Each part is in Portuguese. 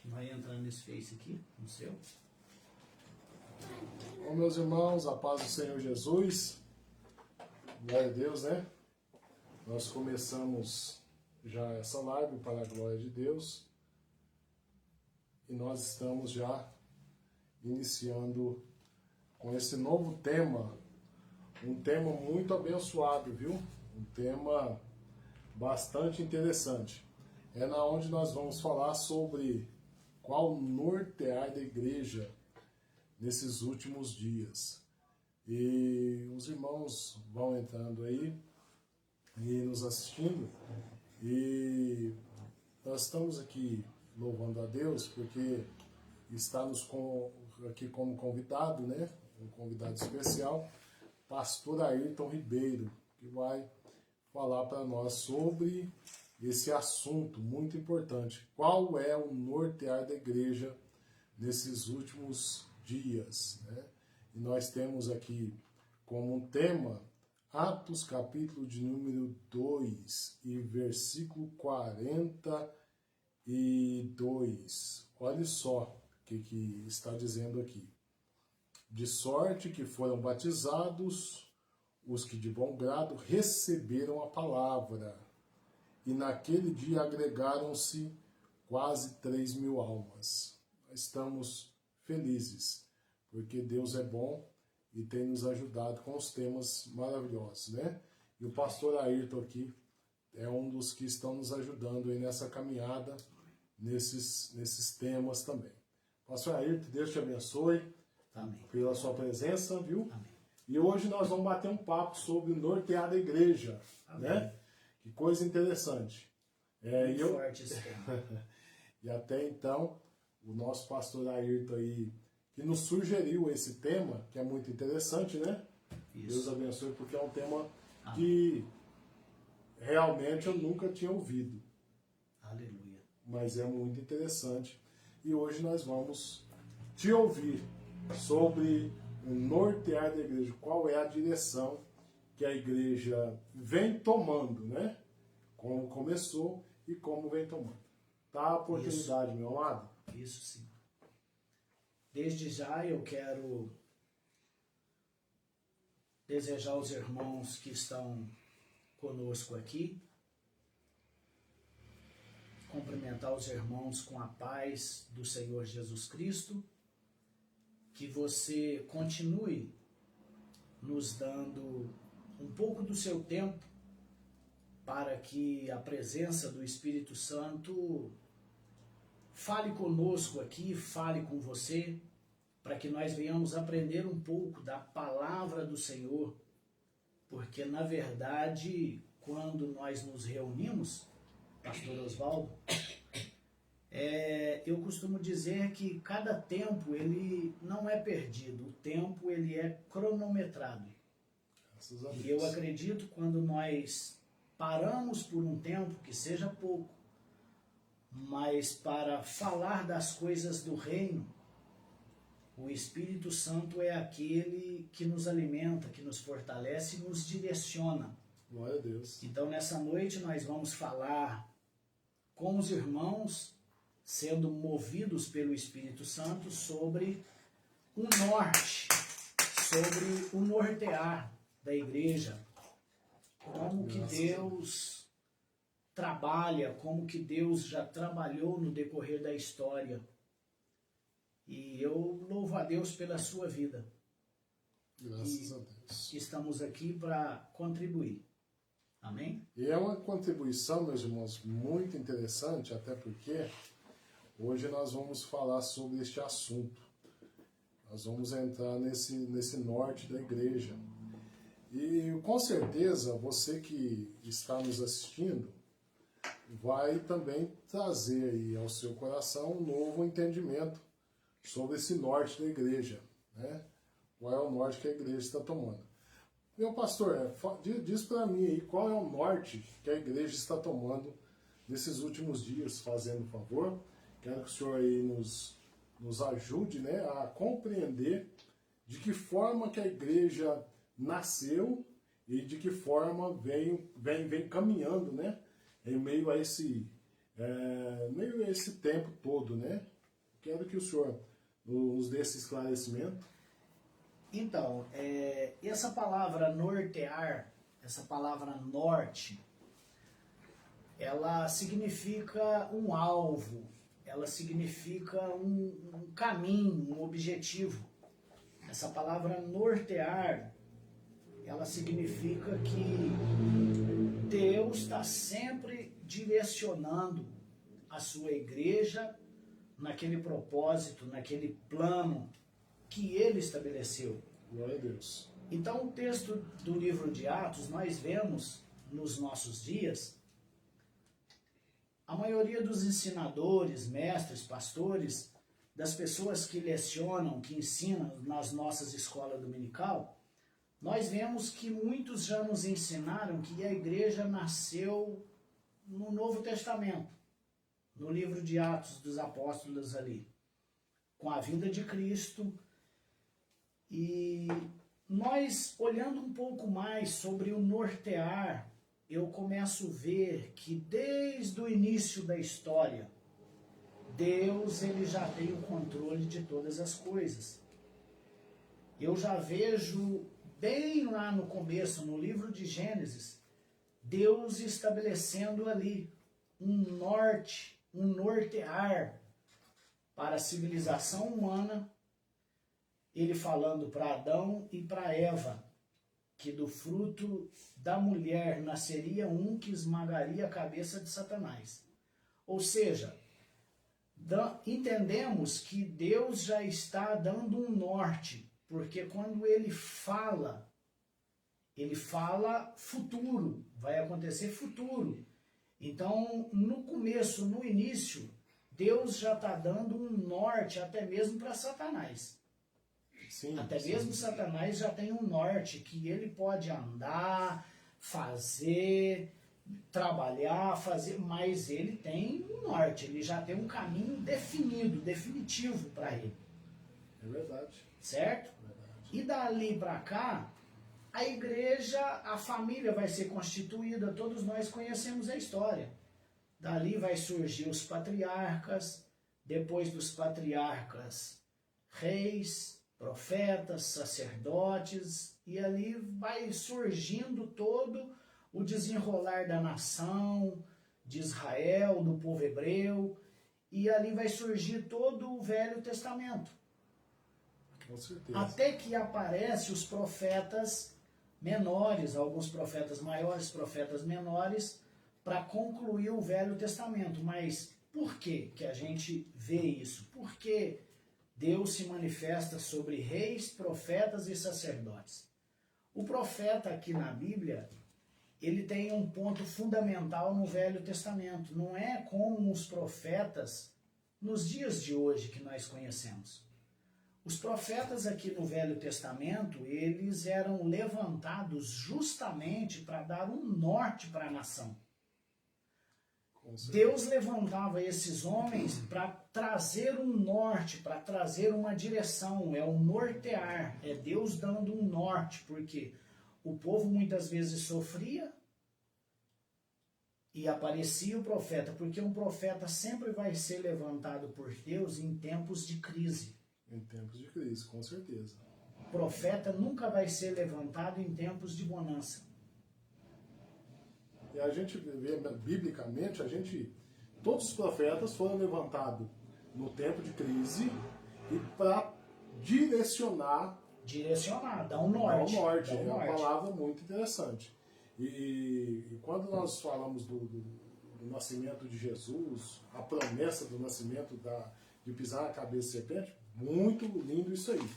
Vai entrando nesse Face aqui, no seu. Bom, meus irmãos, a paz do Senhor Jesus. Glória a Deus, né? Nós começamos já essa live para a glória de Deus. E nós estamos já iniciando com esse novo tema. Um tema muito abençoado, viu? Um tema bastante interessante. É na onde nós vamos falar sobre qual nortear da igreja nesses últimos dias. E os irmãos vão entrando aí e nos assistindo. E nós estamos aqui louvando a Deus porque está aqui como convidado, né? Um convidado especial, pastor Ayrton Ribeiro, que vai falar para nós sobre esse assunto muito importante. Qual é o nortear da igreja nesses últimos dias, né? E nós temos aqui como um tema Atos capítulo de número 2 e versículo 42. Olha só o que está dizendo aqui. De sorte que foram batizados os que de bom grado receberam a palavra, e naquele dia agregaram-se quase 3.000 almas. Nós estamos felizes, porque Deus é bom e tem nos ajudado com os temas maravilhosos, né? E o pastor Ayrton aqui é um dos que estão nos ajudando aí nessa caminhada, nesses temas também. Pastor Ayrton, Deus te abençoe. Amém. Pela sua presença, viu? Amém. E hoje nós vamos bater um papo sobre nortear da igreja, né? Que coisa interessante. Muito forte esse tema. E até então, o nosso pastor Ayrton aí, que nos sugeriu esse tema, que é muito interessante, né? Isso. Deus abençoe, porque é um tema que realmente eu nunca tinha ouvido. Aleluia. Mas é muito interessante. E hoje nós vamos te ouvir sobre o nortear da igreja. Qual é a direção que a igreja vem tomando, né? Como começou e como vem tomando. Tá a oportunidade, meu amado? Isso sim. Desde já eu quero desejar aos irmãos que estão conosco aqui, cumprimentar os irmãos com a paz do Senhor Jesus Cristo, que você continue nos dando um pouco do seu tempo para que a presença do Espírito Santo fale conosco aqui, fale com você, para que nós venhamos aprender um pouco da palavra do Senhor, porque na verdade, quando nós nos reunimos, pastor Osvaldo, eu costumo dizer que cada tempo ele não é perdido, o tempo ele é cronometrado. E eu acredito quando nós paramos por um tempo, que seja pouco, mas para falar das coisas do reino, o Espírito Santo é aquele que nos alimenta, que nos fortalece e nos direciona. Glória a Deus. Então nessa noite nós vamos falar com os irmãos, sendo movidos pelo Espírito Santo, sobre o norte, sobre o nortear da igreja, como que Deus trabalha, como que Deus já trabalhou no decorrer da história. E eu louvo a Deus pela sua vida. Graças a Deus. Estamos aqui para contribuir. Amém? E é uma contribuição, meus irmãos, muito interessante, até porque hoje nós vamos falar sobre este assunto. Nós vamos entrar nesse norte da igreja. E com certeza você que está nos assistindo vai também trazer aí ao seu coração um novo entendimento sobre esse norte da igreja, né? Qual é o norte que a igreja está tomando. Meu pastor, diz para mim aí qual é o norte que a igreja está tomando nesses últimos dias, fazendo um favor. Quero que o senhor aí nos ajude, né, a compreender de que forma que a igreja nasceu e de que forma vem caminhando, né, em meio a meio esse tempo todo, né? Quero que o senhor nos dê esse esclarecimento. Então, essa palavra nortear, essa palavra norte, ela significa um alvo, ela significa um caminho, um objetivo. Essa palavra nortear, ela significa que Deus está sempre direcionando a sua igreja naquele propósito, naquele plano que ele estabeleceu. Glória a Deus. Então, o texto do livro de Atos, nós vemos nos nossos dias, a maioria dos ensinadores, mestres, pastores, das pessoas que lecionam, que ensinam nas nossas escolas dominical, nós vemos que muitos já nos ensinaram que a igreja nasceu no Novo Testamento, no livro de Atos dos Apóstolos ali, com a vinda de Cristo. E nós, olhando um pouco mais sobre o nortear, eu começo a ver que desde o início da história, Deus ele já tem o controle de todas as coisas. Eu já vejo bem lá no começo, no livro de Gênesis, Deus estabelecendo ali um norte, um nortear para a civilização humana, ele falando para Adão e para Eva, que do fruto da mulher nasceria um que esmagaria a cabeça de Satanás. Ou seja, entendemos que Deus já está dando um norte, porque quando ele fala futuro, vai acontecer futuro. Então, no começo, no início, Deus já está dando um norte até mesmo para Satanás. Sim, até mesmo Satanás já tem um norte que ele pode andar, fazer, trabalhar, fazer, mas ele tem um norte, ele já tem um caminho definido, definitivo para ele. É verdade. Certo? É verdade. E dali para cá, a igreja, a família vai ser constituída, todos nós conhecemos a história. Dali vai surgir os patriarcas, depois dos patriarcas, reis, profetas, sacerdotes, e ali vai surgindo todo o desenrolar da nação, de Israel, do povo hebreu, e ali vai surgir todo o Velho Testamento. Com certeza. Até que aparecem os profetas menores, alguns profetas maiores, profetas menores, para concluir o Velho Testamento. Mas por que a gente vê isso? Porque Deus se manifesta sobre reis, profetas e sacerdotes. O profeta aqui na Bíblia, ele tem um ponto fundamental no Velho Testamento. Não é como os profetas nos dias de hoje que nós conhecemos. Os profetas aqui no Velho Testamento, eles eram levantados justamente para dar um norte para a nação. Deus levantava esses homens para trazer um norte, para trazer uma direção, é um nortear, é Deus dando um norte, porque o povo muitas vezes sofria e aparecia o profeta, porque um profeta sempre vai ser levantado por Deus em tempos de crise. Em tempos de crise, com certeza. O profeta nunca vai ser levantado em tempos de bonança. E a gente vê, biblicamente, todos os profetas foram levantados no tempo de crise e para direcionar, dar um norte. É uma palavra muito interessante. E quando nós falamos do nascimento de Jesus, a promessa do nascimento de pisar na cabeça de serpente, muito lindo isso aí.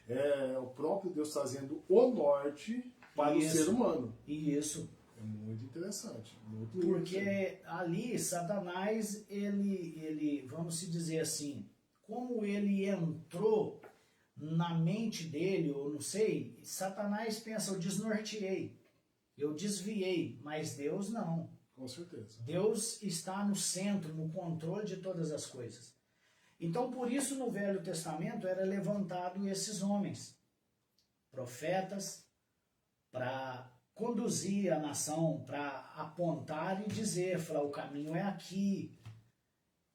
É o próprio Deus trazendo o norte para o ser humano. Isso. É muito interessante. Muito porque ali Satanás, ele, vamos se dizer assim, como ele entrou na mente dele, ou não sei, Satanás pensa, eu desnorteei, eu desviei, mas Deus não. Com certeza. Deus está no centro, no controle de todas as coisas. Então, por isso, no Velho Testamento, era levantado esses homens, profetas, para conduzir a nação, para apontar e dizer, falar, o caminho é aqui,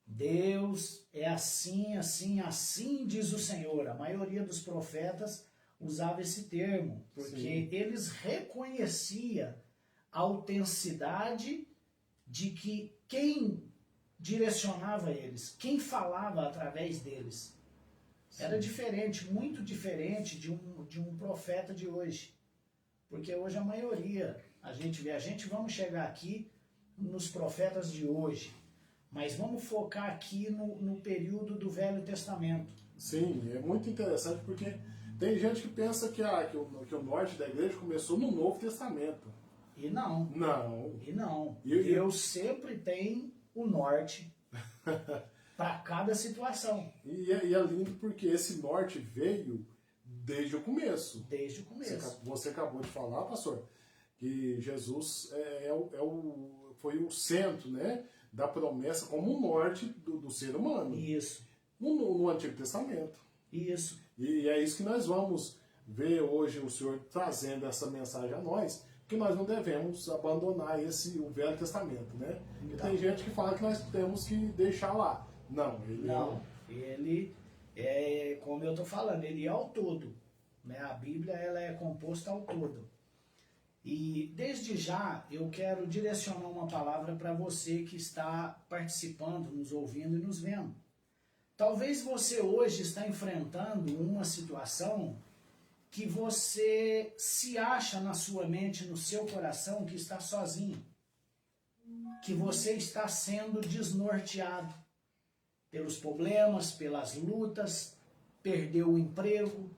Deus é assim, assim, assim diz o Senhor. A maioria dos profetas usava esse termo, porque Sim. eles reconheciam a autenticidade de que quem direcionava eles, quem falava através deles, era diferente, muito diferente de um profeta de hoje. Porque hoje a maioria, a gente vamos chegar aqui nos profetas de hoje, mas vamos focar aqui no período do Velho Testamento. Sim, é muito interessante porque tem gente que pensa que o norte da igreja começou no Novo Testamento. E não. Não. E não. E Deus sempre tem o norte para cada situação. E é lindo porque esse norte veio desde o começo. Desde o começo. Você acabou de falar, pastor, que Jesus foi o centro, né, da promessa como o norte do ser humano. Isso. No Antigo Testamento. Isso. E é isso que nós vamos ver hoje o Senhor trazendo essa mensagem a nós, que nós não devemos abandonar o Velho Testamento, né? E tem gente que fala que nós temos que deixar lá. Não, ele é, como eu estou falando, ele é ao todo. Né? A Bíblia ela é composta ao todo. E desde já eu quero direcionar uma palavra para você que está participando, nos ouvindo e nos vendo. Talvez você hoje está enfrentando uma situação que você se acha na sua mente, no seu coração, que está sozinho. Que você está sendo desnorteado pelos problemas, pelas lutas, perdeu o emprego,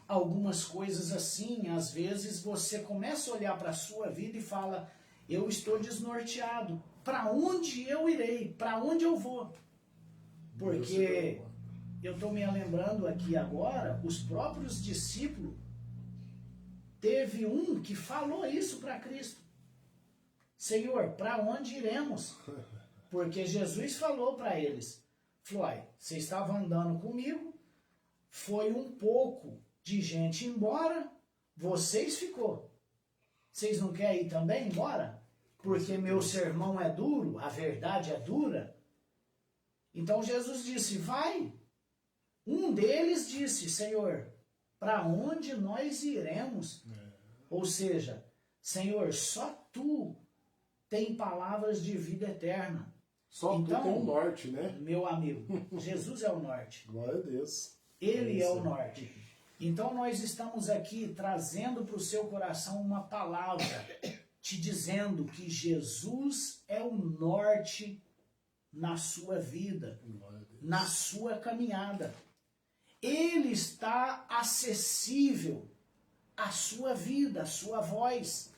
algumas coisas assim. Às vezes você começa a olhar para a sua vida e fala, eu estou desnorteado. Para onde eu irei? Para onde eu vou? Porque eu estou me lembrando aqui agora, os próprios discípulos, teve um que falou isso para Cristo. Senhor, para onde iremos? Porque Jesus falou para eles, falou, vocês estavam andando comigo, foi um pouco de gente embora, vocês ficou. Vocês não querem ir também embora? Porque meu sermão é duro, a verdade é dura. Então Jesus disse, vai. Um deles disse, Senhor, para onde nós iremos? Ou seja, Senhor, só Tu tem palavras de vida eterna. Só então, Tu tem o norte, né? Meu amigo, Jesus é o norte. Glória a Deus. Ele é o norte. Então nós estamos aqui trazendo para o seu coração uma palavra, te dizendo que Jesus é o norte na sua vida, na sua caminhada. Ele está acessível à sua vida, à sua voz.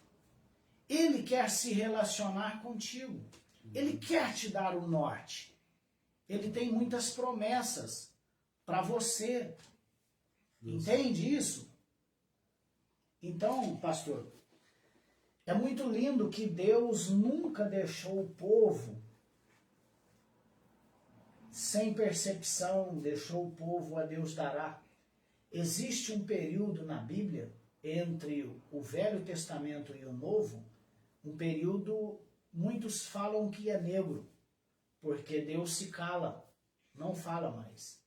Ele quer se relacionar contigo. Ele quer te dar o norte. Ele tem muitas promessas para você. Entende isso? Então, pastor, é muito lindo que Deus nunca deixou o povo sem percepção, deixou o povo a Deus dará. Existe um período na Bíblia, entre o Velho Testamento e o Novo, um período, muitos falam que é negro, porque Deus se cala, não fala mais.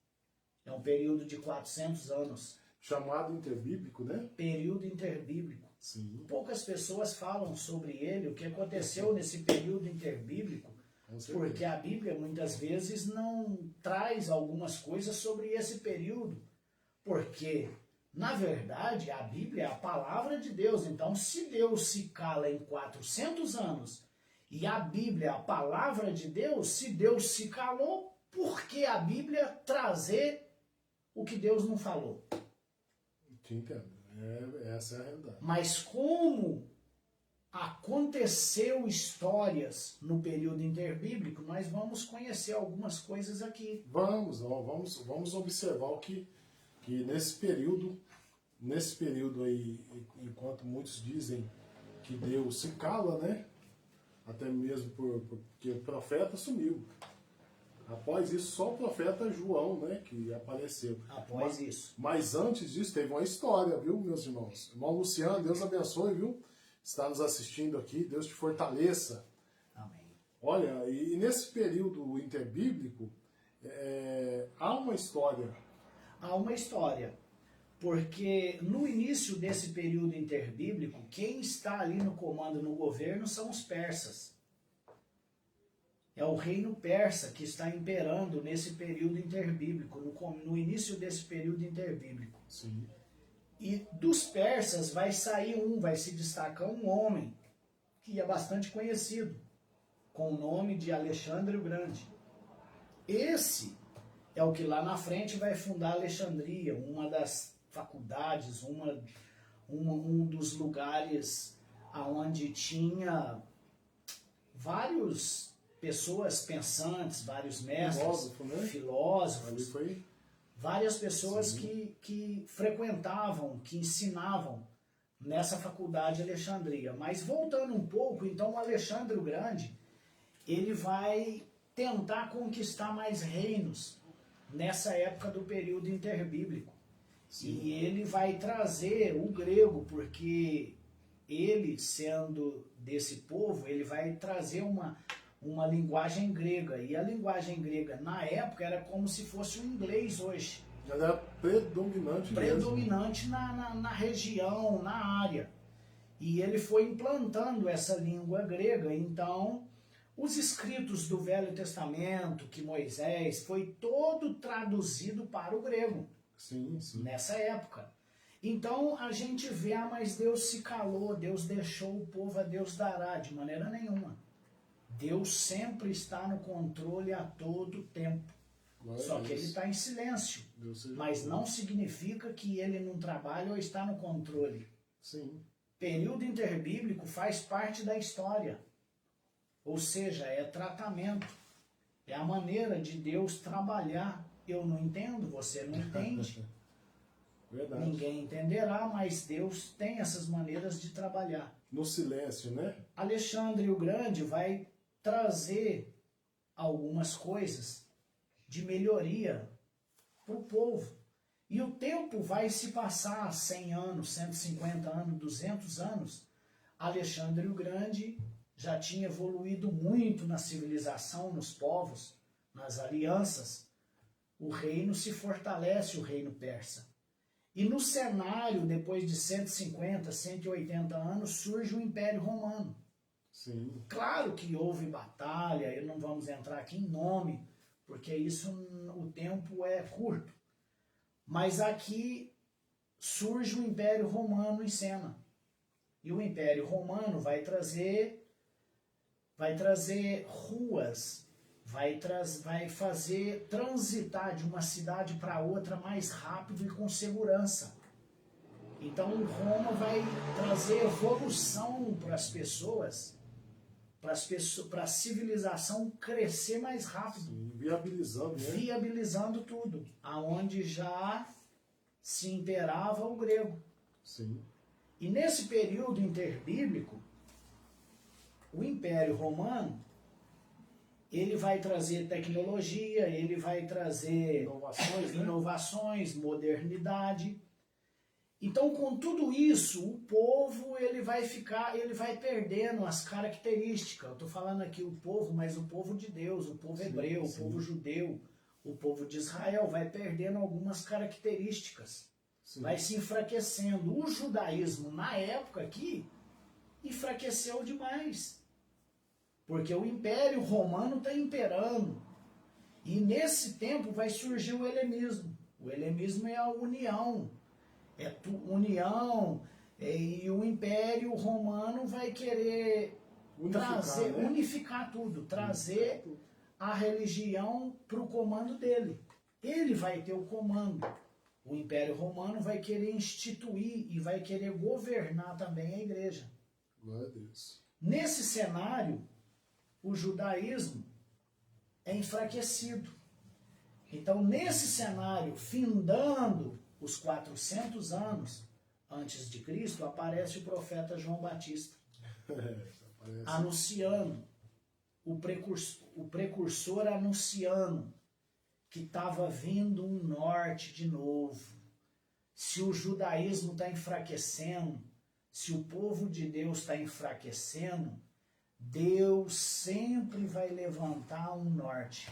É um período de 400 anos. Chamado interbíblico, né? Período interbíblico. Sim. Poucas pessoas falam sobre ele, o que aconteceu nesse período interbíblico, porque a Bíblia muitas vezes não traz algumas coisas sobre esse período. Porque, na verdade, a Bíblia é a palavra de Deus. Então, se Deus se cala em 400 anos e a Bíblia é a palavra de Deus, se Deus se calou, por que a Bíblia trazer o que Deus não falou? Te entendo. Essa é a realidade. Mas como aconteceu histórias no período interbíblico, nós vamos conhecer algumas coisas aqui. Vamos observar o que nesse período aí, enquanto muitos dizem que Deus se cala, né? Até mesmo porque o profeta sumiu. Após isso, só o profeta João, né, que apareceu. Após isso. Mas antes disso, teve uma história, viu, meus irmãos? Irmão Luciano, Deus abençoe, viu? Está nos assistindo aqui, Deus te fortaleça. Amém. Olha, e nesse período interbíblico, há uma história. Há uma história, porque no início desse período interbíblico, quem está ali no comando, no governo, são os persas. É o reino persa que está imperando nesse período interbíblico, no início desse período interbíblico. Sim. E dos persas vai se destacar um homem, que é bastante conhecido, com o nome de Alexandre o Grande. Esse é o que lá na frente vai fundar Alexandria, uma das faculdades, um dos lugares onde tinha várias pessoas pensantes, vários mestres, filósofos, várias pessoas que frequentavam, que ensinavam nessa faculdade de Alexandria. Mas voltando um pouco, então o Alexandre o Grande, ele vai tentar conquistar mais reinos nessa época do período interbíblico. Sim. E ele vai trazer o grego, porque ele, sendo desse povo, ele vai trazer uma linguagem grega. E a linguagem grega, na época, era como se fosse o inglês hoje. Ela era predominante mesmo. Na região, na área. E ele foi implantando essa língua grega. Então, os escritos do Velho Testamento, que Moisés, foi todo traduzido para o grego. Sim, sim. Nessa época. Então a gente vê, mas Deus se calou, Deus deixou o povo, a Deus dará, de maneira nenhuma. Deus sempre está no controle a todo tempo. Só que ele está em silêncio. Mas não significa que ele não trabalha ou está no controle. Sim. Período interbíblico faz parte da história. Ou seja, é tratamento. É a maneira de Deus trabalhar. Eu não entendo, você não entende. Verdade. Ninguém entenderá, mas Deus tem essas maneiras de trabalhar. No silêncio, né? Alexandre o Grande vai trazer algumas coisas de melhoria para o povo. E o tempo vai se passar 100 anos, 150 anos, 200 anos. Alexandre o Grande já tinha evoluído muito na civilização, nos povos, nas alianças. O reino se fortalece, o reino persa. E no cenário, depois de 150, 180 anos, surge o Império Romano. Sim. Claro que houve batalha, e não vamos entrar aqui em nome, porque isso, o tempo é curto. Mas aqui surge o Império Romano em cena. E o Império Romano vai trazer ruas, vai fazer transitar de uma cidade para outra mais rápido e com segurança. Então Roma vai trazer evolução para as pessoas, para a civilização crescer mais rápido. Sim, viabilizando, né? Viabilizando tudo, aonde já se imperava o grego. Sim. E nesse período interbíblico, o Império Romano, ele vai trazer tecnologia, ele vai trazer inovações, modernidade. Então, com tudo isso, o povo ele vai perdendo as características. Eu estou falando aqui o povo, mas o povo de Deus, o povo hebreu, o povo judeu, o povo de Israel vai perdendo algumas características. Sim. Vai se enfraquecendo. O judaísmo, na época aqui, enfraqueceu demais. Porque o Império Romano está imperando. E nesse tempo vai surgir o helenismo. O helenismo é a união. E o Império Romano vai querer unificar tudo, trazer a religião para o comando dele. Ele vai ter o comando. O Império Romano vai querer instituir e vai querer governar também a igreja. Glória a Deus. Nesse cenário, o judaísmo é enfraquecido. Então, nesse cenário, findando os 400 anos antes de Cristo, aparece o profeta João Batista, anunciando, o precursor anunciando que estava vindo um norte de novo. Se o judaísmo está enfraquecendo, se o povo de Deus está enfraquecendo, Deus sempre vai levantar um norte.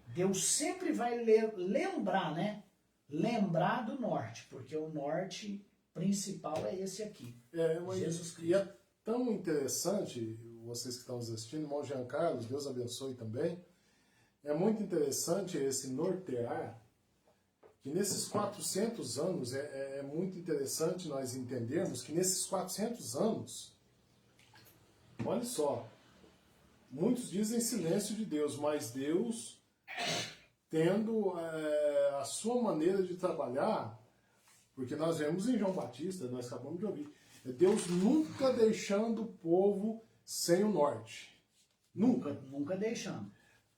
Deus sempre vai lembrar, né? Lembrar do norte, porque o norte principal é esse aqui, Jesus Cristo. E é tão interessante, vocês que estão nos assistindo, irmão Jean Carlos, Deus abençoe também, é muito interessante esse nortear, que nesses 400 anos, é muito interessante nós entendermos que nesses 400 anos, olha só, muitos dizem silêncio de Deus, mas Deus, tendo a sua maneira de trabalhar, porque nós vemos em João Batista, nós acabamos de ouvir, Deus nunca deixando o povo sem o norte. Nunca deixando.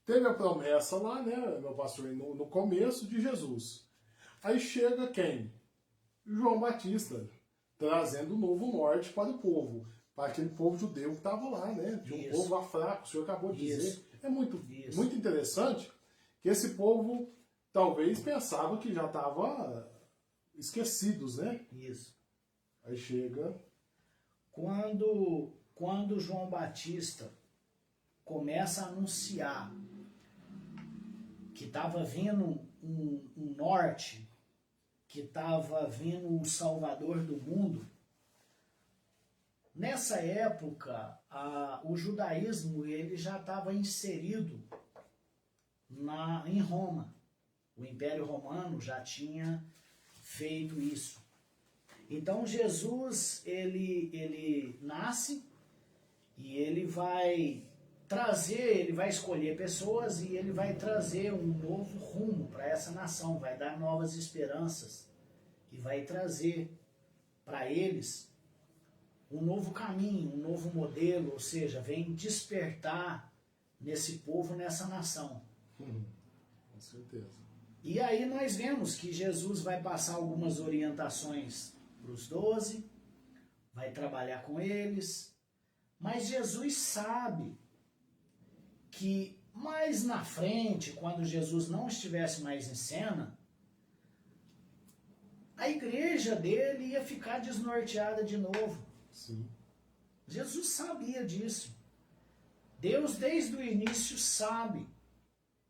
Teve a promessa lá, né, meu pastor, no começo de Jesus. Aí chega quem? João Batista, trazendo o novo norte para o povo, para aquele povo judeu que estava lá, né? De um povo lá fraco, o senhor acabou de dizer. É muito interessante que esse povo talvez pensava que já estava esquecidos, né? Isso. Aí chega... Quando João Batista começa a anunciar que estava vindo um norte, que estava vindo o Salvador do mundo, nessa época o judaísmo ele já estava inserido em Roma. O Império Romano já tinha feito isso. Então Jesus ele nasce e ele vai escolher pessoas e ele vai trazer um novo rumo para essa nação, vai dar novas esperanças e vai trazer para eles um novo caminho, um novo modelo, ou seja, vem despertar nesse povo, nessa nação. Com certeza. E aí nós vemos que Jesus vai passar algumas orientações para os 12, vai trabalhar com eles, mas Jesus sabe que mais na frente, quando Jesus não estivesse mais em cena, a igreja dele ia ficar desnorteada de novo. Sim. Jesus sabia disso. Deus, desde o início, sabe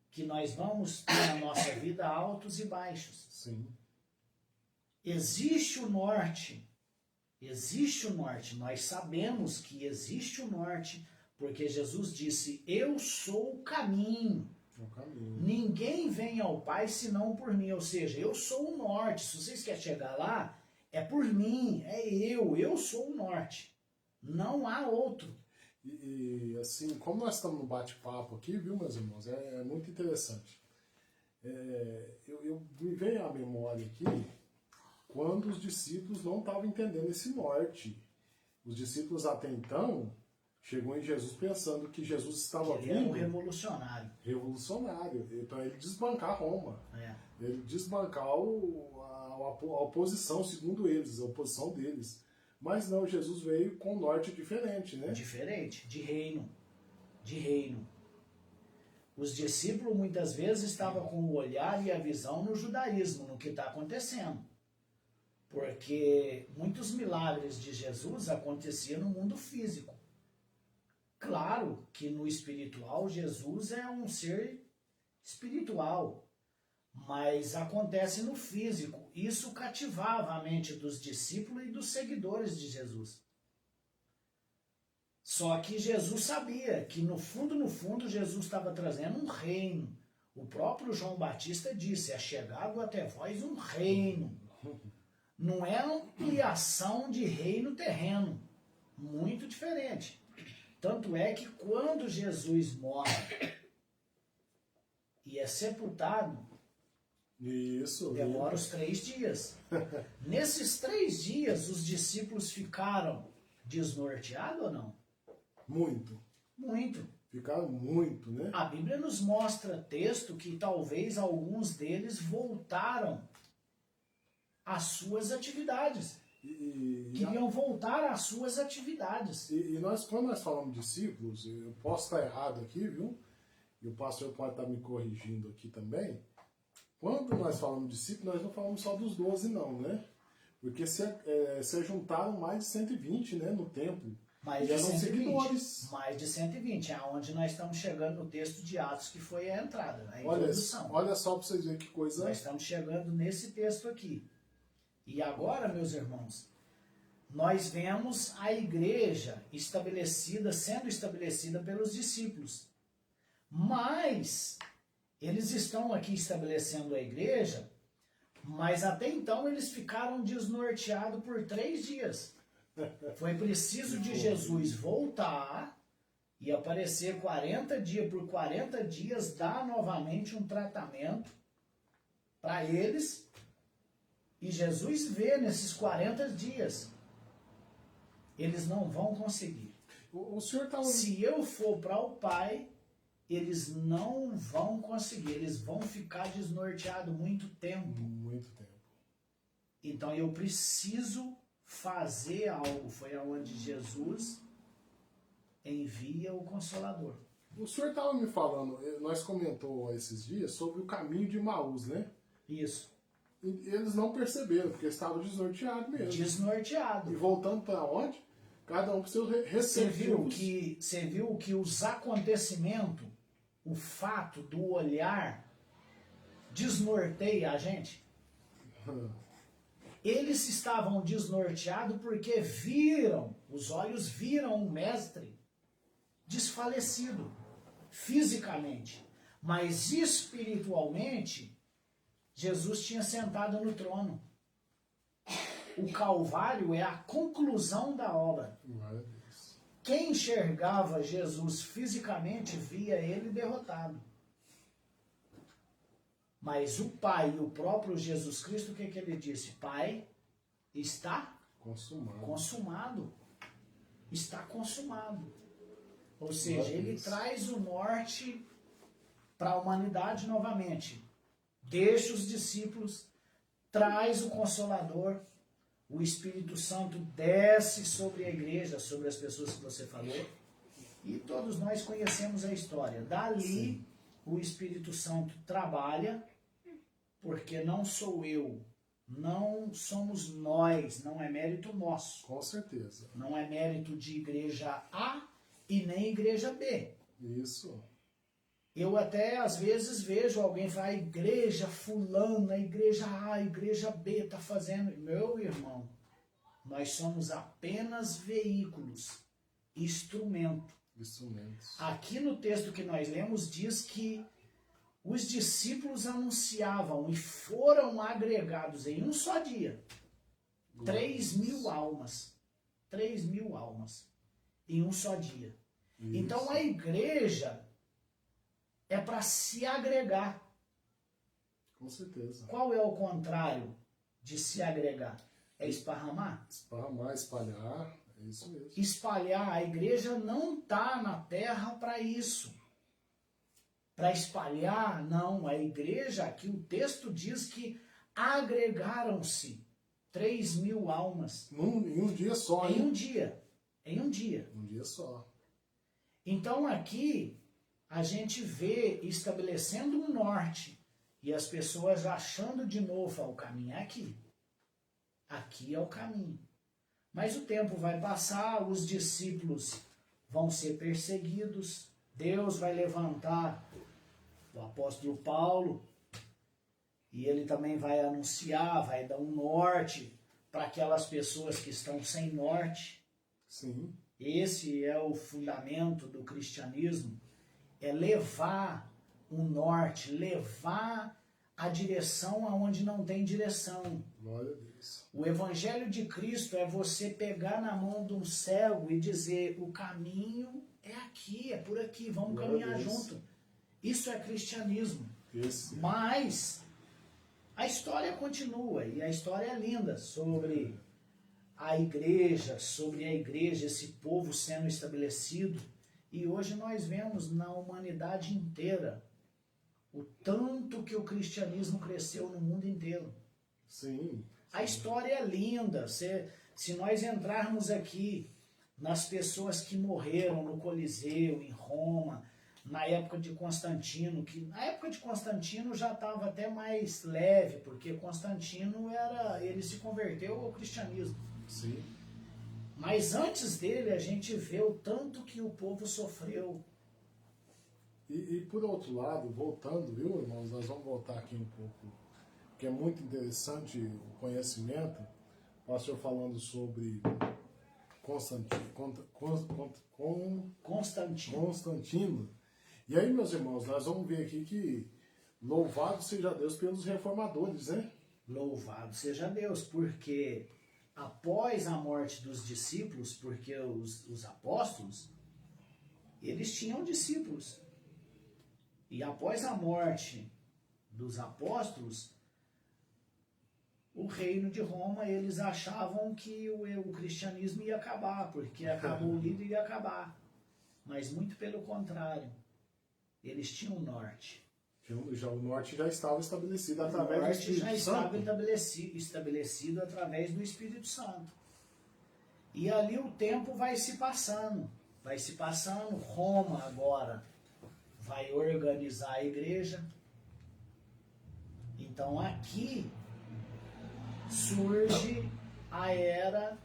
que nós vamos ter na nossa vida altos e baixos. Sim. Existe o norte, nós sabemos que existe o norte, porque Jesus disse, eu sou o caminho. Ninguém vem ao Pai senão por mim, ou seja, eu sou o norte. Se vocês querem chegar lá, é por mim, eu sou o norte. Não há outro. E assim, como nós estamos no bate-papo aqui, viu, meus irmãos, é muito interessante. Me veio à memória aqui quando os discípulos não estavam entendendo esse norte. Os discípulos até então chegou em Jesus pensando que Jesus estava vindo... Ele era um revolucionário. Revolucionário. Para ele desbancar Roma. Ele desbancar a oposição, segundo eles, a oposição deles. Mas não, Jesus veio com um norte diferente, né? Diferente, de reino. De reino. Os discípulos muitas vezes estavam com o olhar e a visão no judaísmo, no que está acontecendo. Porque muitos milagres de Jesus aconteciam no mundo físico. Claro que no espiritual, Jesus é um ser espiritual, mas acontece no físico. Isso cativava a mente dos discípulos e dos seguidores de Jesus. Só que Jesus sabia que no fundo, Jesus estava trazendo um reino. O próprio João Batista disse, é chegado até vós um reino. Não é ampliação de reino terreno, muito diferente. Tanto é que quando Jesus morre e é sepultado, demora os 3 dias. Nesses 3 dias, os discípulos ficaram desnorteados ou não? Muito. Muito. Ficaram muito, né? A Bíblia nos mostra texto que talvez alguns deles voltaram às suas atividades. Queriam voltar às suas atividades. E quando nós falamos de discípulos, eu posso estar errado aqui, viu? E o pastor pode estar me corrigindo aqui também. Quando nós falamos de discípulos, nós não falamos só dos 12 não, né? Porque se juntaram mais de 120, né, no templo. Mais de eram 120. seguidores. Mais de 120, é onde nós estamos chegando no texto de Atos, que foi a entrada, a introdução. Olha só para vocês verem que coisa... Nós estamos chegando nesse texto aqui. E agora, meus irmãos, nós vemos a igreja sendo estabelecida pelos discípulos. Mas eles estão aqui estabelecendo a igreja, mas até então eles ficaram desnorteados por 3 dias. Foi preciso de Jesus voltar e aparecer 40 dias, por 40 dias, dar novamente um tratamento para eles. E Jesus vê nesses 40 dias, eles não vão conseguir. O senhor tá... Se eu for para o Pai, eles não vão conseguir, eles vão ficar desnorteados muito tempo. Muito tempo. Então eu preciso fazer algo. Foi aonde Jesus envia o Consolador. O senhor estava me falando, nós comentamos esses dias sobre o caminho de Emaús, né? Isso. E eles não perceberam, porque estavam desnorteados mesmo. Desnorteado. E voltando para onde? Cada um com seus respectivos. Você viu que os acontecimentos, o fato do olhar, desnorteia a gente? Eles estavam desnorteados porque os olhos viram um mestre desfalecido, fisicamente. Mas espiritualmente, Jesus tinha sentado no trono. O Calvário é a conclusão da obra. Quem enxergava Jesus fisicamente via ele derrotado. Mas o Pai e o próprio Jesus Cristo, o que ele disse? Pai, está consumado. Está consumado. Ou seja, ele traz o norte para a humanidade novamente. Deixa os discípulos, traz o Consolador, o Espírito Santo desce sobre a igreja, sobre as pessoas que você falou, e todos nós conhecemos a história. Dali, sim, o Espírito Santo trabalha, porque não sou eu, não somos nós, não é mérito nosso. Com certeza. Não é mérito de igreja A e nem igreja B. Isso. Eu até às vezes vejo alguém falar, a igreja fulana, a igreja A, a igreja B está fazendo. Meu irmão, nós somos apenas veículos, instrumentos. Aqui no texto que nós lemos diz que os discípulos anunciavam e foram agregados em um só dia 3.000 almas. 3.000 almas em um só dia. Isso. Então a igreja é para se agregar. Com certeza. Qual é o contrário de se agregar? É esparramar? Esparramar, espalhar, é isso mesmo. Espalhar, a igreja não está na terra para isso. Para espalhar, não. A igreja, aqui o texto diz que agregaram-se 3.000 almas. Em um dia só, hein? Em um dia. Um dia só. Então aqui a gente vê estabelecendo um norte e as pessoas achando de novo, o caminho é aqui. Aqui é o caminho. Mas o tempo vai passar, os discípulos vão ser perseguidos, Deus vai levantar o apóstolo Paulo e ele também vai anunciar, vai dar um norte para aquelas pessoas que estão sem norte. Sim. Esse é o fundamento do cristianismo, é levar um norte, levar a direção aonde não tem direção. Glória a Deus. O evangelho de Cristo é você pegar na mão de um cego e dizer, o caminho é aqui, é por aqui, vamos caminhar junto. Isso é cristianismo. Esse. Mas a história continua, e a história é linda sobre a igreja, esse povo sendo estabelecido. E hoje nós vemos na humanidade inteira o tanto que o cristianismo cresceu no mundo inteiro. Sim. A história é linda. Se nós entrarmos aqui nas pessoas que morreram no Coliseu, em Roma, na época de Constantino, que na época de Constantino já estava até mais leve, porque Constantino ele se converteu ao cristianismo. Sim. Mas antes dele a gente vê o tanto que o povo sofreu. E por outro lado, voltando, viu, irmãos, nós vamos voltar aqui um pouco, porque é muito interessante o conhecimento, o pastor falando sobre Constantino. E aí, meus irmãos, nós vamos ver aqui que louvado seja Deus pelos reformadores, né? Louvado seja Deus, porque após a morte dos discípulos, porque os apóstolos, eles tinham discípulos. E após a morte dos apóstolos, o reino de Roma, eles achavam que o cristianismo ia acabar, porque acabou o líder e ia acabar. Mas muito pelo contrário, eles tinham o norte. O norte já estava estabelecido através do Espírito Santo. O norte já estava estabelecido através do Espírito Santo. E ali o tempo vai se passando. Roma agora vai organizar a igreja. Então aqui surge a era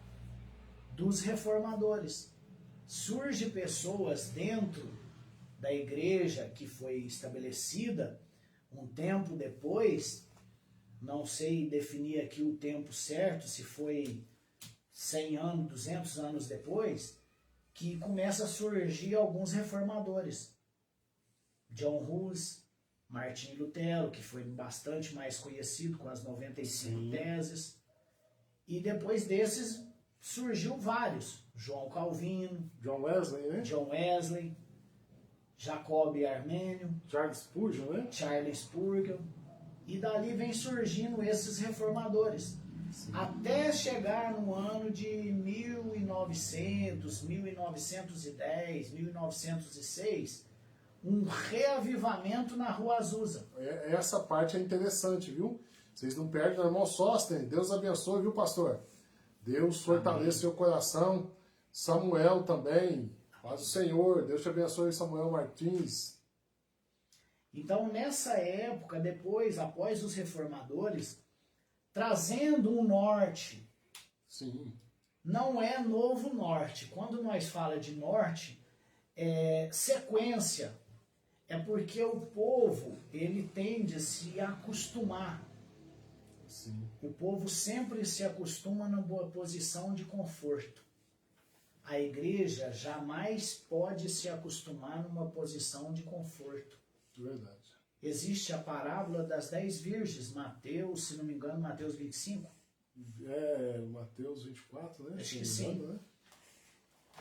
dos reformadores. Surge pessoas dentro da igreja que foi estabelecida um tempo depois, não sei definir aqui o tempo certo, se foi 100 anos, 200 anos depois, que começa a surgir alguns reformadores. John Hus, Martim Lutero, que foi bastante mais conhecido com as 95 teses, e depois desses surgiu vários, João Calvino, John Wesley, né? John Wesley, Jacob Armênio, Charles Spurgeon, né? Charles Spurgeon, e dali vem surgindo esses reformadores. Sim. Até chegar no ano de 1900, 1910, 1906, um reavivamento na Rua Azusa. Essa parte é interessante, viu? Vocês não perdem, irmão Sóstenes. Deus abençoe, viu, pastor? Deus fortaleça seu coração. Samuel também. Paz do Senhor. Deus te abençoe, Samuel Martins. Então, nessa época, depois, após os reformadores, trazendo um norte. Sim. Não é novo norte. Quando nós fala de norte, é sequência. É porque o povo, ele tende a se acostumar. Sim. O povo sempre se acostuma numa posição de conforto. A igreja jamais pode se acostumar numa posição de conforto. Verdade. Existe a parábola das 10 virgens, Mateus, se não me engano, Mateus 25. Mateus 24, né? Acho que sim. Né?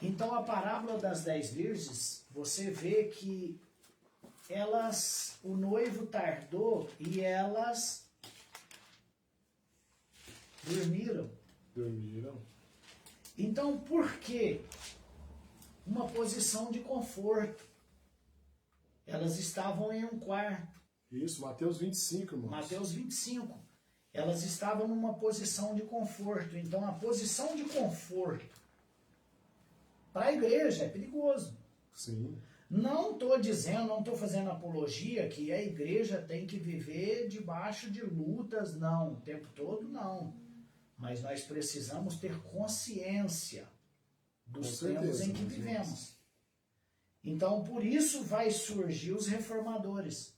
Então a parábola das 10 virgens, você vê que o noivo tardou e elas dormiram. Então, por que uma posição de conforto? Elas estavam em um quarto. Isso, Mateus 25, irmãos. Mateus 25. Elas estavam numa posição de conforto. Então, a posição de conforto para a igreja é perigoso. Sim. Não estou dizendo, não estou fazendo apologia que a igreja tem que viver debaixo de lutas, não. O tempo todo, não. Mas nós precisamos ter consciência dos tempos em que vivemos. Então, por isso vai surgir os reformadores.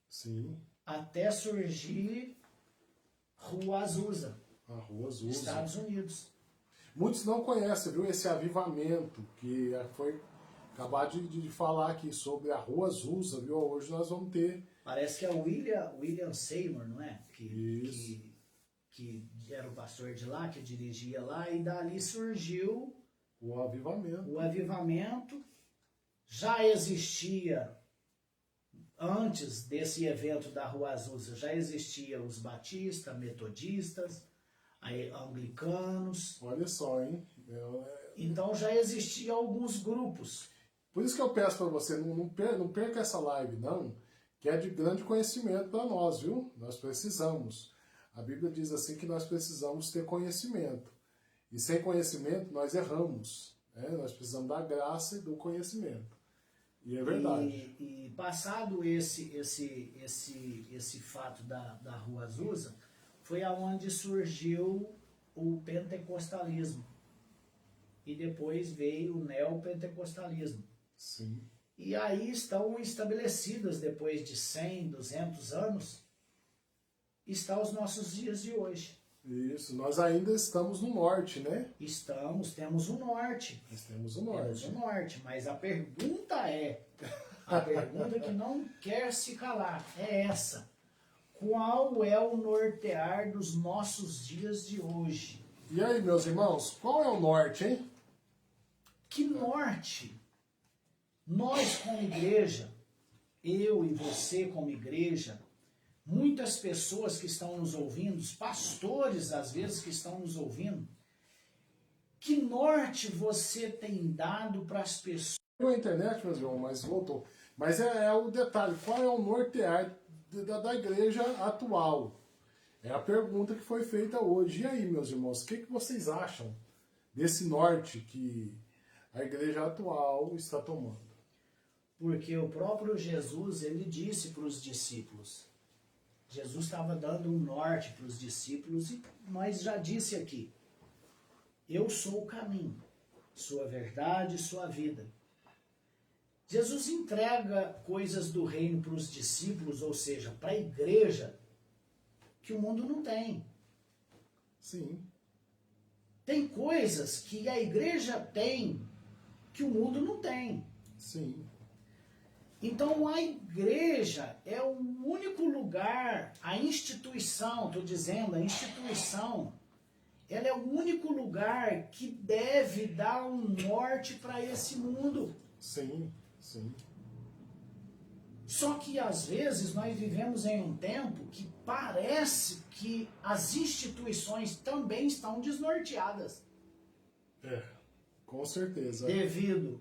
Sim. Até surgir Rua Azusa. A Rua Azusa. Estados Unidos. Muitos não conhecem, viu, esse avivamento que foi acabar de falar aqui sobre a Rua Azusa, viu? Hoje nós vamos ter... Parece que é o William Seymour, não é? Isso. Que era o pastor de lá, que dirigia lá, e dali surgiu o avivamento. O avivamento já existia, antes desse evento da Rua Azusa, já existia os batistas, metodistas, anglicanos. Olha só, hein? Então já existiam alguns grupos. Por isso que eu peço para você, não perca essa live, não, que é de grande conhecimento para nós, viu? Nós precisamos. A Bíblia diz assim que nós precisamos ter conhecimento. E sem conhecimento nós erramos. Né? Nós precisamos da graça e do conhecimento. E é verdade. E passado esse fato da Rua Azusa, foi aonde surgiu o pentecostalismo. e depois veio o neopentecostalismo. Sim. E aí estão estabelecidas, depois de 100, 200 anos, estão os nossos dias de hoje. Isso, nós ainda estamos no norte, né? Temos o norte. Nós temos o norte. Temos o norte, mas a pergunta que não quer se calar, é essa. Qual é o nortear dos nossos dias de hoje? E aí, meus irmãos, qual é o norte, hein? Que norte? Nós como igreja, eu e você como igreja, muitas pessoas que estão nos ouvindo, os pastores às vezes que estão nos ouvindo, que norte você tem dado para as pessoas? A internet, meus irmãos, mas voltou. Mas é o detalhe, qual é o nortear da igreja atual? É a pergunta que foi feita hoje. E aí, meus irmãos, o que vocês acham desse norte que a igreja atual está tomando? Porque o próprio Jesus, ele disse para os discípulos, Jesus estava dando um norte para os discípulos, e nós já disse aqui, eu sou o caminho, sua verdade, sua vida. Jesus entrega coisas do reino para os discípulos, ou seja, para a igreja, que o mundo não tem. Sim. Tem coisas que a igreja tem, que o mundo não tem. Sim. Então a igreja é o único lugar, a instituição, estou dizendo, a instituição, ela é o único lugar que deve dar um norte para esse mundo. Sim, sim. Só que às vezes nós vivemos em um tempo que parece que as instituições também estão desnorteadas. É, com certeza. Devido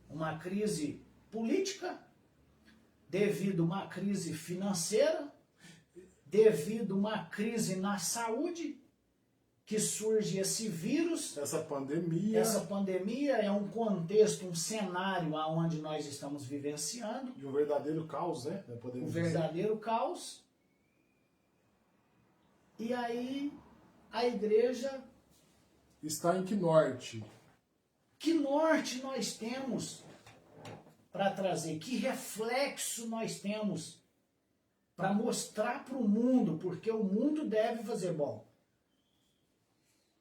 a uma crise política, devido a uma crise financeira, devido a uma crise na saúde, que surge esse vírus. Essa pandemia. Essa pandemia é um contexto, um cenário onde nós estamos vivenciando. E um verdadeiro caos, né? Um verdadeiro caos. E aí a igreja... Está em que norte? Que norte nós temos para trazer? Que reflexo nós temos para mostrar para o mundo? Porque o mundo deve fazer bom.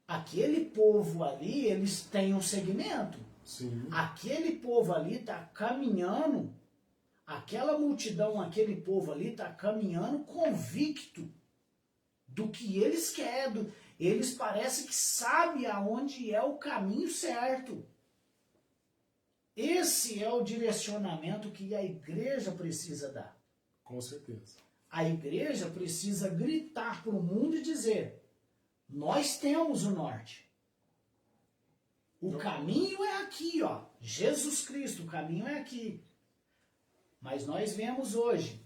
Aquele povo ali, eles têm um segmento. Sim. Aquele povo ali está caminhando, aquela multidão, aquele povo ali está caminhando convicto do que eles querem. Eles parecem que sabem aonde é o caminho certo. Esse é o direcionamento que a igreja precisa dar. Com certeza. A igreja precisa gritar para o mundo e dizer... Nós temos o norte. O caminho é aqui, ó. Jesus Cristo, o caminho é aqui. Mas nós vemos hoje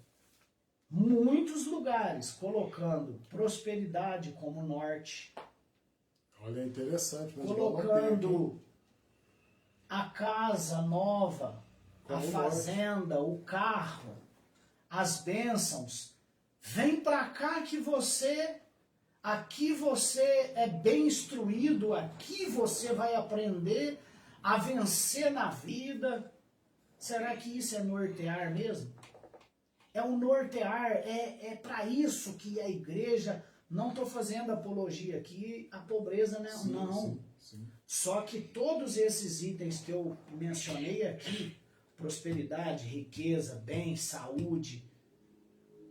muitos lugares colocando prosperidade como norte. Olha, é interessante. Colocando a casa nova, como a fazenda, norte. O carro, as bênçãos. Vem pra cá que você... Aqui você é bem instruído, aqui você vai aprender a vencer na vida. Será que isso é nortear mesmo? É um nortear, é para isso que a igreja, não estou fazendo apologia aqui, a pobreza, né? Sim, não. Sim, sim. Só que todos esses itens que eu mencionei aqui, prosperidade, riqueza, bem, saúde,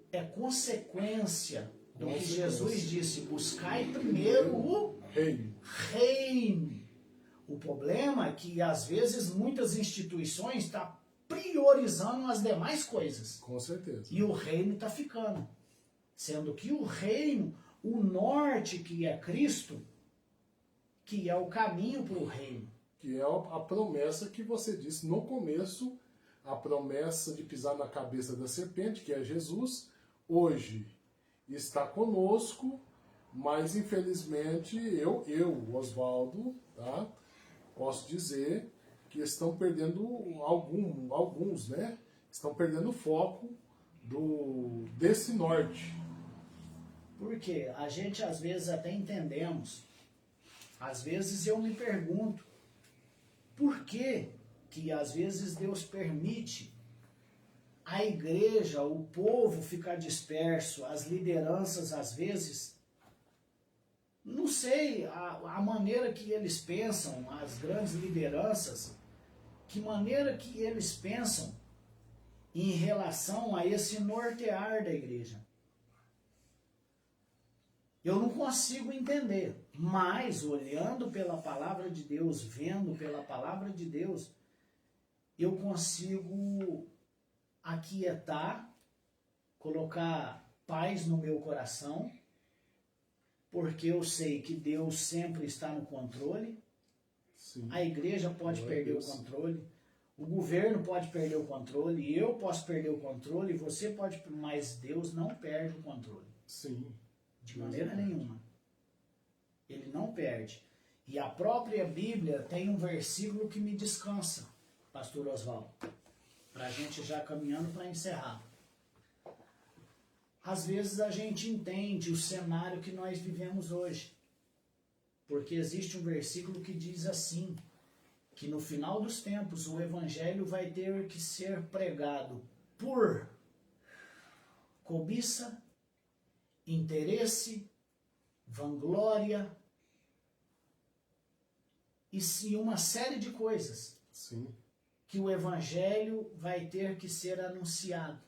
é consequência do que Jesus disse, buscai primeiro o reino. O problema é que, às vezes, muitas instituições estão priorizando as demais coisas. Com certeza. E o reino está ficando. Sendo que o reino, o norte que é Cristo, que é o caminho para o reino. Que é a promessa que você disse no começo, a promessa de pisar na cabeça da serpente, que é Jesus, hoje está conosco, mas infelizmente eu, Oswaldo, tá? Posso dizer que estão perdendo alguns, né? Estão perdendo o foco desse norte. Porque a gente às vezes até entendemos, às vezes eu me pergunto, por que que às vezes Deus permite a igreja, o povo ficar disperso, as lideranças às vezes, não sei, a maneira que eles pensam, as grandes lideranças, que maneira que eles pensam em relação a esse nortear da igreja. Eu não consigo entender, mas olhando pela palavra de Deus, vendo pela palavra de Deus, eu consigo aquietar, colocar paz no meu coração, porque eu sei que Deus sempre está no controle. Sim. A igreja pode perder o controle, o governo pode perder o controle, eu posso perder o controle, você pode, mas Deus não perde o controle. Sim. De maneira nenhuma. Ele não perde. E a própria Bíblia tem um versículo que me descansa, pastor Oswaldo, para a gente já caminhando para encerrar. Às vezes a gente entende o cenário que nós vivemos hoje, porque existe um versículo que diz assim, que no final dos tempos o evangelho vai ter que ser pregado por cobiça, interesse, vanglória e uma série de coisas. Sim. Que o evangelho vai ter que ser anunciado.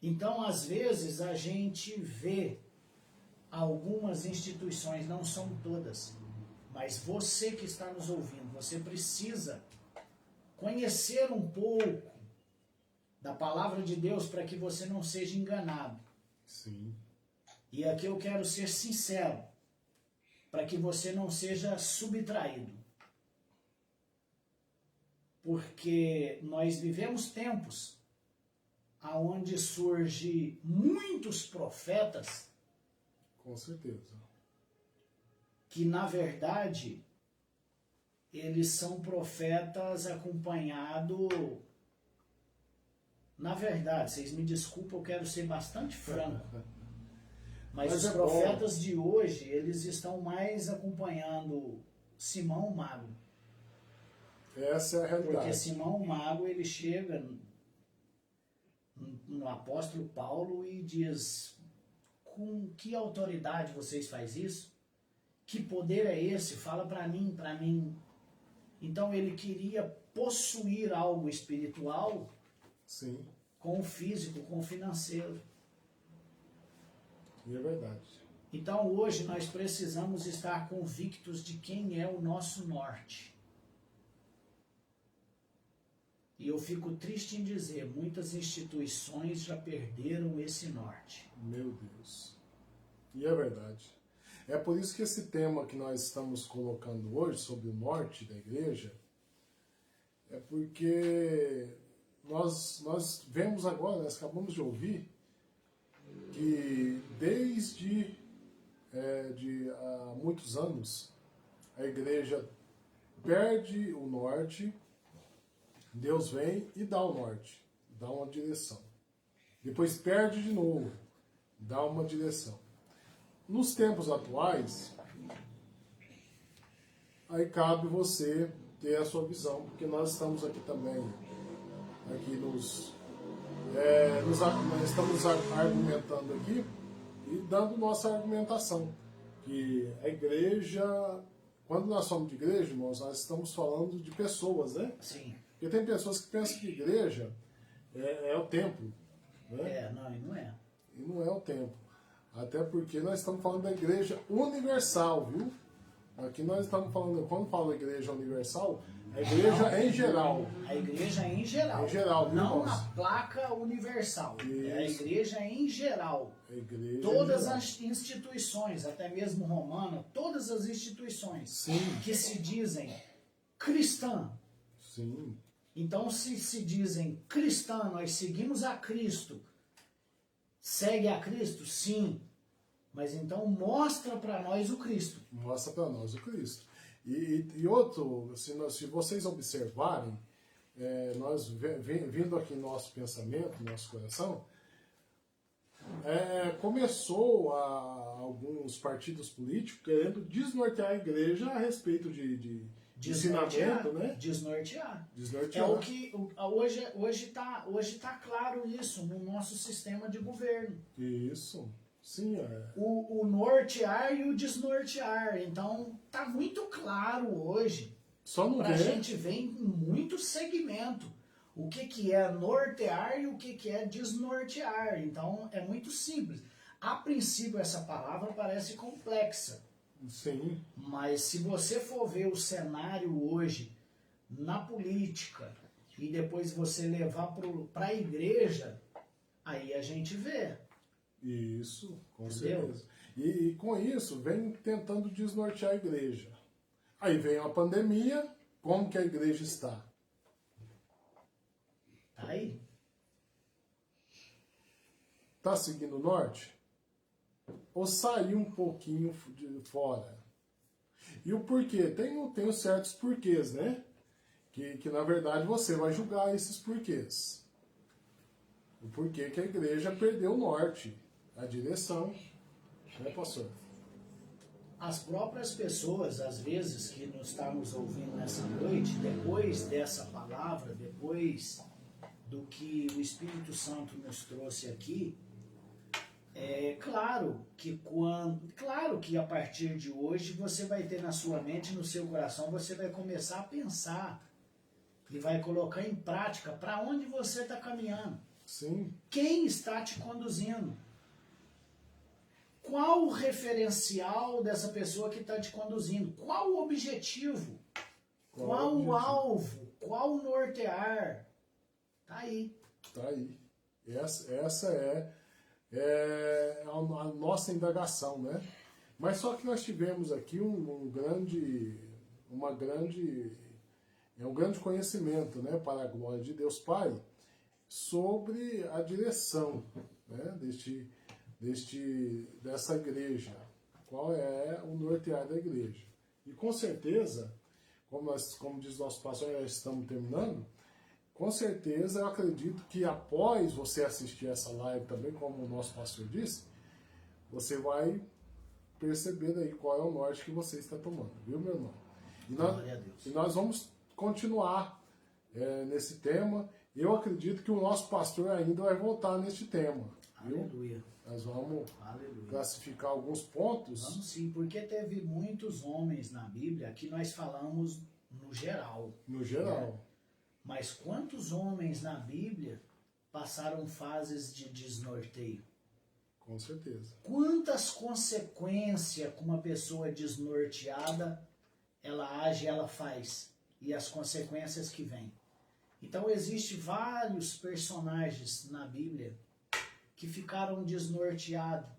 Então, às vezes, a gente vê algumas instituições, não são todas, mas você que está nos ouvindo, você precisa conhecer um pouco da palavra de Deus para que você não seja enganado. Sim. E aqui eu quero ser sincero, para que você não seja subtraído. Porque nós vivemos tempos aonde surge muitos profetas. Com certeza. Que na verdade eles são profetas acompanhados. Na verdade, vocês me desculpem, eu quero ser bastante franco. Mas os profetas de hoje, eles estão mais acompanhando Simão o Mago. Essa é a realidade. Porque Simão o Mago, ele chega no apóstolo Paulo e diz: com que autoridade vocês fazem isso? Que poder é esse? Fala para mim, para mim. Então ele queria possuir algo espiritual. Sim. Com o físico, com o financeiro. E é verdade. Então hoje nós precisamos estar convictos de quem é o nosso norte. E eu fico triste em dizer, muitas instituições já perderam esse norte. Meu Deus. E é verdade. É por isso que esse tema que nós estamos colocando hoje, sobre o norte da igreja, é porque nós vemos agora, nós acabamos de ouvir, que desde há muitos anos a igreja perde o norte, Deus vem e dá o norte, dá uma direção. Depois perde de novo, dá uma direção. Nos tempos atuais, aí cabe você ter a sua visão, porque nós estamos aqui também, nós estamos argumentando aqui e dando nossa argumentação, que a igreja, quando nós somos de igreja, irmãos, nós estamos falando de pessoas, né? Sim. Porque tem pessoas que pensam que igreja é o templo, né? Não, e não é. E não é o templo. Até porque nós estamos falando da igreja universal, viu? Aqui nós estamos falando, quando fala igreja universal, a igreja em geral. A igreja em geral. Em geral, viu, não irmãos? na placa universal. Isso. É a igreja em geral. A igreja todas em geral. As instituições, até mesmo romana, todas as instituições Sim. que se dizem cristã. Sim. Então, se dizem cristã, nós seguimos a Cristo. Segue a Cristo? Sim. Mas então mostra para nós o Cristo. Mostra para nós o Cristo. E outro, se vocês observarem, nós vindo aqui em nosso pensamento, nosso coração, começou alguns partidos políticos querendo desnortear a igreja a respeito de ensinamento, né? Desnortear. Desnortear. É o que hoje tá claro isso no nosso sistema de governo. Isso. Sim, O nortear e o desnortear. Então, tá muito claro hoje. Só não pra vê. gente ver em muito segmento o que é nortear e o que é desnortear. Então, é muito simples. A princípio, essa palavra parece complexa. Sim. Mas se você for ver o cenário hoje na política e depois você levar para a igreja, aí a gente vê. Isso, com Entendeu? certeza. E com isso, vem tentando desnortear a igreja. Aí vem a pandemia, como que a igreja está? Tá aí. Tá seguindo o norte? Ou saiu um pouquinho de fora? E o porquê? Tem certos porquês, né? Que na verdade você vai julgar esses porquês. O porquê que a igreja perdeu o norte, a direção. Né, pastor? As próprias pessoas, às vezes, que nos estão nos ouvindo nessa noite, depois dessa palavra, depois do que o Espírito Santo nos trouxe aqui, é claro que a partir de hoje você vai ter na sua mente, no seu coração, você vai começar a pensar e vai colocar em prática para onde você está caminhando. Sim. Quem está te conduzindo? Qual o referencial dessa pessoa que está te conduzindo? Qual o objetivo? Qual o alvo? Qual o nortear? Tá aí. Tá aí. Essa é a nossa indagação, né? Mas só que nós tivemos aqui um grande conhecimento, né, para a glória de Deus Pai, sobre a direção, né, dessa igreja. Qual é o nortear da igreja? E com certeza, como diz nosso pastor, nós estamos terminando, com certeza eu acredito que após você assistir essa live também, como o nosso pastor disse, você vai perceber aí qual é o norte que você está tomando, viu, meu irmão? Glória a Deus. E nós vamos continuar nesse tema. Eu acredito que o nosso pastor ainda vai voltar neste tema. Viu? Aleluia. Nós vamos Aleluia. classificar alguns pontos. Vamos sim, porque teve muitos homens na Bíblia que nós falamos no geral. No geral. Né? Mas quantos homens na Bíblia passaram fases de desnorteio? Com certeza. Quantas consequências com uma pessoa desnorteada ela age, ela faz? E as consequências que vêm. Então existem vários personagens na Bíblia que ficaram desnorteados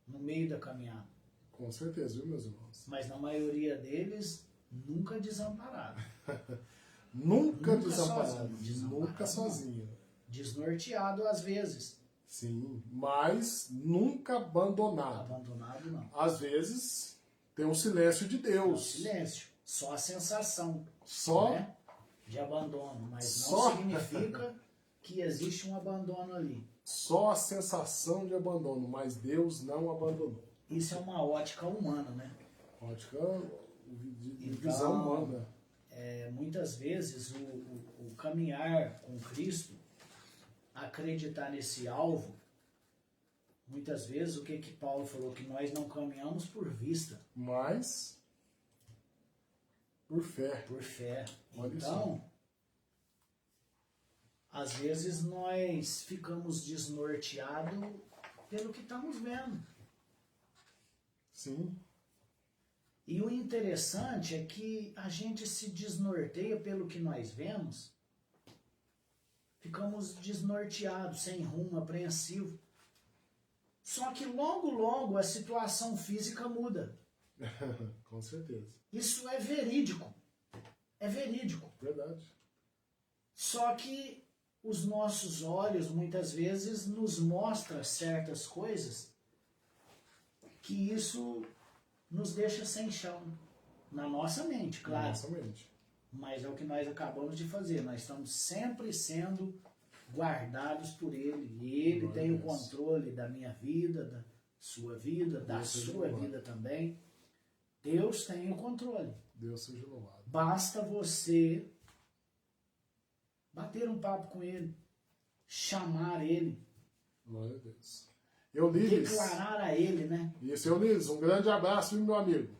no meio da caminhada. Com certeza, viu, meus irmãos? Mas na maioria deles, nunca desamparados. Nunca desamparado. Nunca sozinho. Desnorteado às vezes. Sim, mas nunca abandonado. Abandonado não. Às vezes tem um silêncio de Deus. Silêncio. Só a sensação. Só né, de abandono. Mas não significa que existe um abandono ali. Só a sensação de abandono, mas Deus não abandonou. Isso é uma ótica humana, né? Ótica de visão humana. Muitas vezes o caminhar com Cristo, acreditar nesse alvo, muitas vezes o que Paulo falou, que nós não caminhamos por vista, mas por fé. Por fé. Olha então, isso. Às vezes nós ficamos desnorteados pelo que estamos vendo. Sim. E o interessante é que a gente se desnorteia pelo que nós vemos, ficamos desnorteados, sem rumo, apreensivo. Só que logo, logo a situação física muda. Com certeza. Isso é verídico. É verídico. Verdade. Só que os nossos olhos muitas vezes nos mostram certas coisas que isso nos deixa sem chão. Na nossa mente, claro. Na nossa mente. Mas é o que nós acabamos de fazer. Nós estamos sempre sendo guardados por Ele. E Ele tem o controle da minha vida, da sua vida, da sua vida também. Deus tem o controle. Deus seja louvado. Basta você bater um papo com Ele, chamar Ele, glória a Deus. Eulides, declarar a Ele, né? Isso, Eulides, um grande abraço, viu, meu amigo?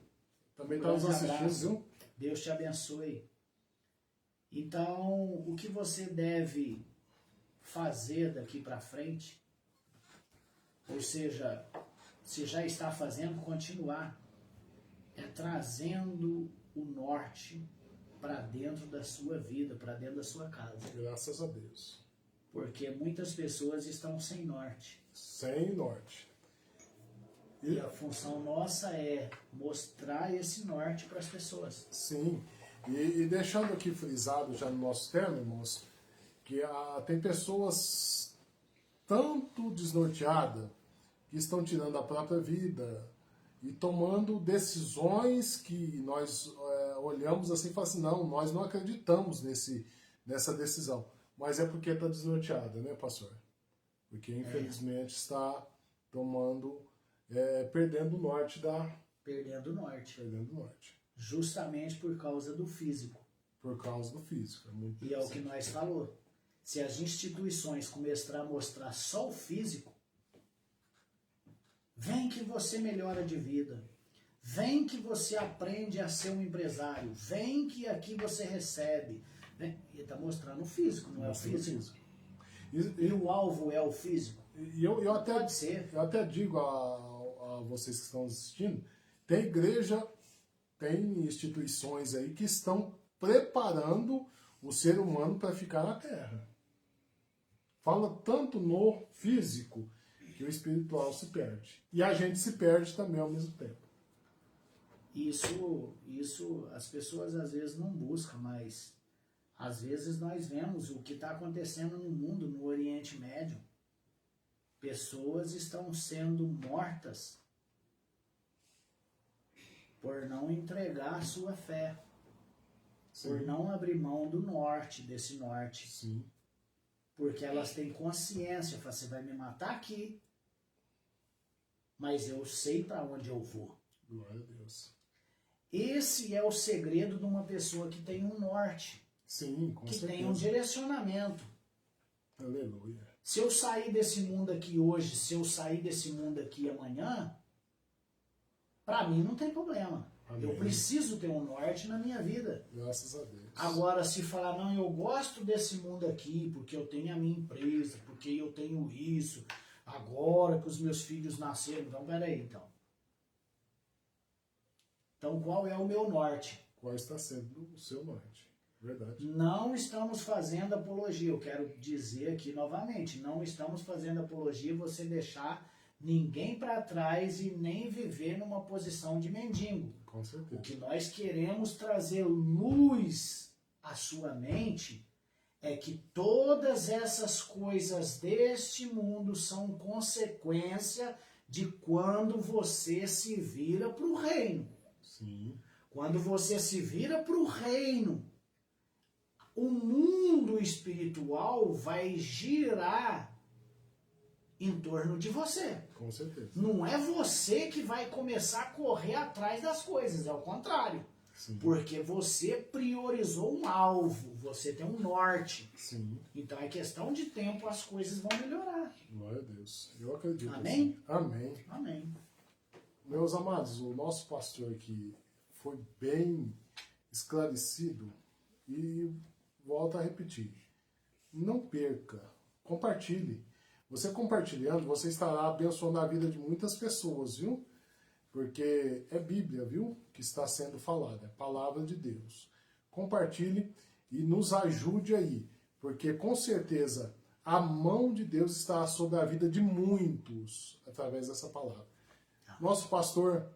Também está nos assistindo, viu? Deus te abençoe. Então, o que você deve fazer daqui para frente, ou seja, se já está fazendo, continuar, é trazendo o norte para dentro da sua vida, para dentro da sua casa. Graças a Deus. Porque muitas pessoas estão sem norte. Sem norte. E a função nossa é mostrar esse norte para as pessoas. Sim. E deixando aqui frisado já no nosso tema, irmãos, que tem pessoas tanto desnorteadas que estão tirando a própria vida e tomando decisões que nós olhamos assim e falamos assim, não, nós não acreditamos nessa decisão. Mas é porque está desnorteada, né, pastor? Porque infelizmente está tomando, perdendo o norte Perdendo o norte. Perdendo o norte. Justamente por causa do físico. Por causa do físico. E é o que nós falou. Se as instituições começarem a mostrar só o físico, vem que você melhora de vida. Vem que você aprende a ser um empresário. Vem que aqui você recebe. Vem. Ele está mostrando o físico, não é o físico. E o alvo é o físico. E eu até, pode ser. Eu até digo a vocês que estão assistindo, tem igreja, tem instituições aí que estão preparando o ser humano para ficar na Terra. Fala tanto no físico que o espiritual se perde. E a gente se perde também ao mesmo tempo. Isso as pessoas às vezes não buscam, mas às vezes nós vemos o que está acontecendo no mundo, no Oriente Médio. Pessoas estão sendo mortas por não entregar a sua fé. Sim. Por não abrir mão do norte, desse norte. Sim. Porque elas têm consciência, você vai me matar aqui, mas eu sei para onde eu vou. Glória a Deus. Esse é o segredo de uma pessoa que tem um norte. Sim, com certeza. Que tem um direcionamento. Aleluia. Se eu sair desse mundo aqui hoje, se eu sair desse mundo aqui amanhã, para mim não tem problema. Amém. Eu preciso ter um norte na minha vida. Graças a Deus. Agora, se falar, não, eu gosto desse mundo aqui, porque eu tenho a minha empresa, porque eu tenho isso, agora que os meus filhos nasceram, então peraí, então. Então qual é o meu norte? Qual está sendo o seu norte? Verdade. Não estamos fazendo apologia, eu quero dizer aqui novamente, não estamos fazendo apologia você deixar ninguém para trás e nem viver numa posição de mendigo. Com certeza. O que nós queremos trazer luz à sua mente é que todas essas coisas deste mundo são consequência de quando você se vira para o reino. Sim. Quando você se vira para o reino, o mundo espiritual vai girar em torno de você. Com certeza. Não é você que vai começar a correr atrás das coisas, é o contrário. Sim. Porque você priorizou um alvo, você tem um norte. Sim. Então é questão de tempo, as coisas vão melhorar. Glória a Deus. Eu acredito. Amém? Assim. Amém. Amém. Meus amados, o nosso pastor aqui foi bem esclarecido e volto a repetir. Não perca, compartilhe. Você compartilhando, você estará abençoando a vida de muitas pessoas, viu? Porque é Bíblia, viu? Que está sendo falada, é palavra de Deus. Compartilhe e nos ajude aí, porque com certeza a mão de Deus está sobre a vida de muitos através dessa palavra. Nosso pastor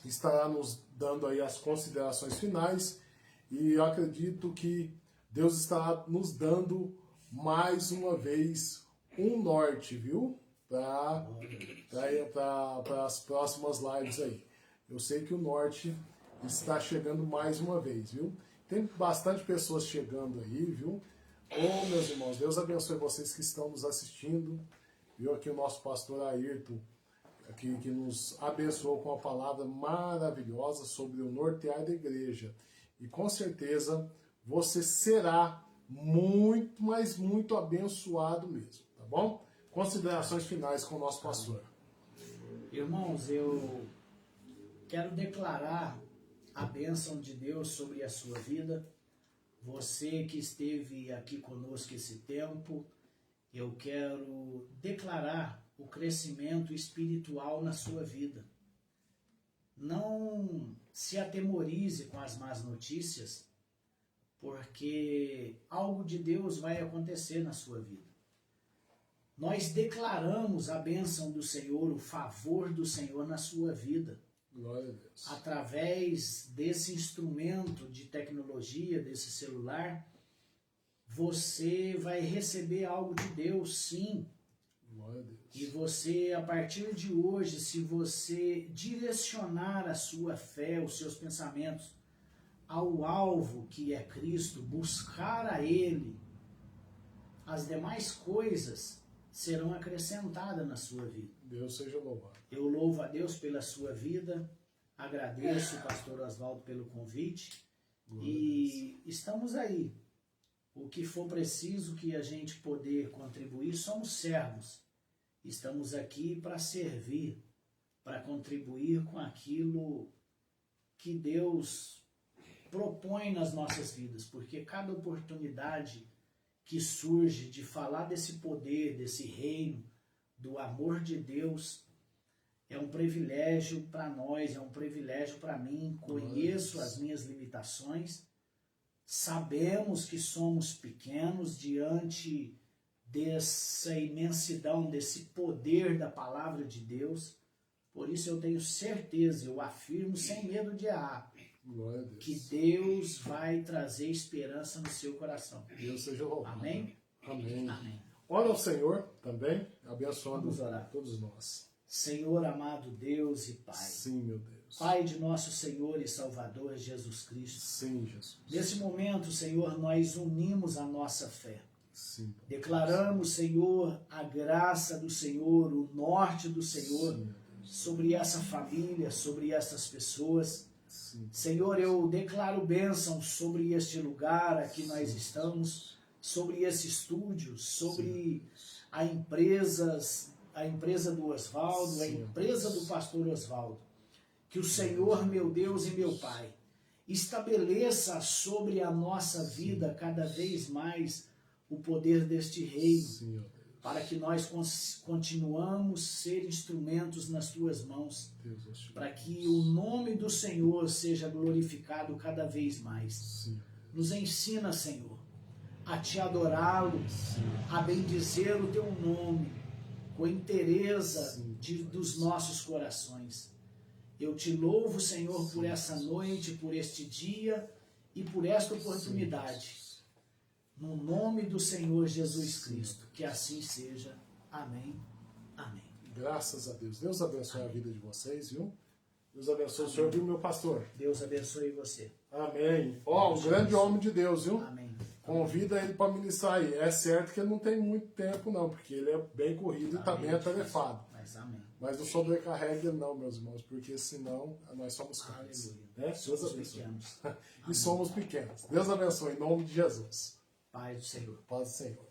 estará nos dando aí as considerações finais e eu acredito que Deus está nos dando mais uma vez um norte, viu? Para as próximas lives aí. Eu sei que o norte está chegando mais uma vez, viu? Tem bastante pessoas chegando aí, viu? Oh, meus irmãos, Deus abençoe vocês que estão nos assistindo. Viu aqui o nosso pastor Ayrton, que nos abençoou com uma palavra maravilhosa sobre o nortear da igreja. E com certeza você será muito, mas muito abençoado mesmo, tá bom? Considerações finais com o nosso pastor. Irmãos, eu quero declarar a bênção de Deus sobre a sua vida. Você que esteve aqui conosco esse tempo, eu quero declarar o crescimento espiritual na sua vida. Não se atemorize com as más notícias, porque algo de Deus vai acontecer na sua vida. Nós declaramos a bênção do Senhor, o favor do Senhor na sua vida. Glória a Deus. Através desse instrumento de tecnologia, desse celular, você vai receber algo de Deus, sim. Glória a Deus. E você, a partir de hoje, se você direcionar a sua fé, os seus pensamentos ao alvo que é Cristo, buscar a Ele, as demais coisas serão acrescentadas na sua vida. Deus seja louvado. Eu louvo a Deus pela sua vida, agradeço o pastor Oswaldo pelo convite e estamos aí. O que for preciso que a gente poder contribuir, somos servos. Estamos aqui para servir, para contribuir com aquilo que Deus propõe nas nossas vidas, porque cada oportunidade que surge de falar desse poder, desse reino, do amor de Deus, é um privilégio para nós, é um privilégio para mim. Conheço as minhas limitações, sabemos que somos pequenos diante dessa imensidão, desse poder da palavra de Deus. Por isso eu tenho certeza, eu afirmo sem medo de errar, Glória a Deus. que Deus vai trazer esperança no seu coração. Deus seja louvado. Amém? Amém. Amém. Ora ao Senhor também, abençoando Vamos orar. todos nós. Senhor amado Deus e Pai, Sim, meu Deus. Pai de nosso Senhor e Salvador Jesus Cristo, Sim, Jesus. nesse momento, Senhor, nós unimos a nossa fé. Sim. Declaramos, Senhor, a graça do Senhor, o norte do Senhor, Sim, meu Deus. sobre essa família, sobre essas pessoas. Sim. Senhor, eu declaro bênção sobre este lugar aqui nós estamos, sobre esse estúdio, sobre a empresa do Oswaldo, a Sim. empresa do pastor Oswaldo. Que o Senhor, meu Deus e meu Pai, estabeleça sobre a nossa vida cada vez mais o poder deste reino, Sim, meu Deus. para que nós continuamos ser instrumentos nas tuas mãos, Deus, eu te para que o nome do Senhor seja glorificado cada vez mais. Sim. Nos ensina, Senhor, a te adorá-lo, a bendizer o teu nome, com inteireza dos nossos corações. Eu te louvo, Senhor, por essa noite, por este dia e por esta oportunidade. No nome do Senhor Jesus Cristo, que assim seja. Amém. Amém. Graças a Deus. Deus abençoe a vida de vocês, viu? Deus abençoe o senhor, viu, meu pastor? Deus abençoe você. Amém. Ó, um grande homem de Deus, viu? Amém. Convida ele para ministrar aí. É certo que ele não tem muito tempo, não, porque ele é bem corrido e está bem atarefado. Mas amém. Mas não sobrecarregue ele não, meus irmãos, porque senão nós somos carnes. Aleluia. Né? Deus Somos abençoe. pequenos. E somos pequenos. Deus abençoe, em nome de Jesus. Paz do Senhor. Paz do Senhor.